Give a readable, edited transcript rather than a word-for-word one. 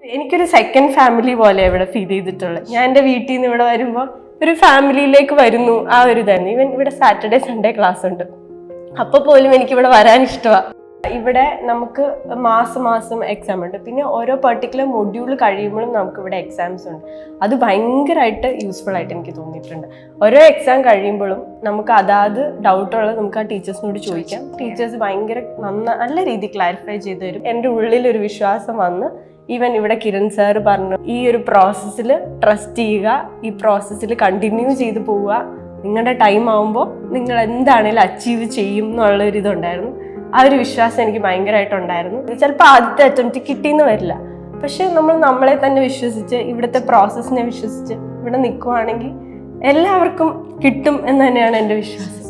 എനിക്കൊരു second family പോലെ ഇവിടെ ഫീൽ ചെയ്തിട്ടുള്ളത്. ഞാൻ എൻ്റെ വീട്ടിൽ നിന്ന് ഇവിടെ വരുമ്പോൾ ഒരു ഫാമിലിയിലേക്ക് വരുന്നു, ആ ഒരു തന്നെ. ഈവൻ ഇവിടെ സാറ്റർഡേ സൺഡേ ക്ലാസ് ഉണ്ട്, അപ്പോൾ പോലും എനിക്കിവിടെ വരാൻ ഇഷ്ടമാണ്. ഇവിടെ നമുക്ക് മാസം എക്സാം ഉണ്ട്. പിന്നെ ഓരോ പെർട്ടിക്കുലർ മൊഡ്യൂൾ കഴിയുമ്പോഴും നമുക്ക് ഇവിടെ എക്സാംസ് ഉണ്ട്. അത് ഭയങ്കരമായിട്ട് യൂസ്ഫുൾ ആയിട്ട് എനിക്ക് തോന്നിയിട്ടുണ്ട്. ഓരോ എക്സാം കഴിയുമ്പോഴും നമുക്ക് അതാത് ഡൗട്ടുള്ളത് നമുക്ക് ആ ടീച്ചേഴ്സിനോട് ചോദിക്കാം. ടീച്ചേഴ്സ് ഭയങ്കര നല്ല രീതിയിൽ ക്ലാരിഫൈ ചെയ്ത് തരും. എൻ്റെ ഉള്ളിലൊരു വിശ്വാസം വന്ന് ഈവൻ ഇവിടെ കിരൺ സാർ പറഞ്ഞു, ഈ ഒരു പ്രോസസ്സിൽ ട്രസ്റ്റ് ചെയ്യുക, ഈ പ്രോസസ്സിൽ കണ്ടിന്യൂ ചെയ്ത് പോവുക, നിങ്ങളുടെ ടൈം ആവുമ്പോൾ നിങ്ങൾ എന്താണേലും അച്ചീവ് ചെയ്യും എന്നുള്ളൊരിതുണ്ടായിരുന്നു. ആ ഒരു വിശ്വാസം എനിക്ക് ഭയങ്കരമായിട്ടുണ്ടായിരുന്നു. ചിലപ്പോൾ ആദ്യത്തെ അറ്റംപ്റ്റ് കിട്ടിയെന്ന് വരില്ല, പക്ഷെ നമ്മൾ നമ്മളെ തന്നെ വിശ്വസിച്ച് ഇവിടുത്തെ പ്രോസസ്സിനെ വിശ്വസിച്ച് ഇവിടെ നിൽക്കുവാണെങ്കിൽ എല്ലാവർക്കും കിട്ടും എന്ന് തന്നെയാണ് എൻ്റെ വിശ്വാസം.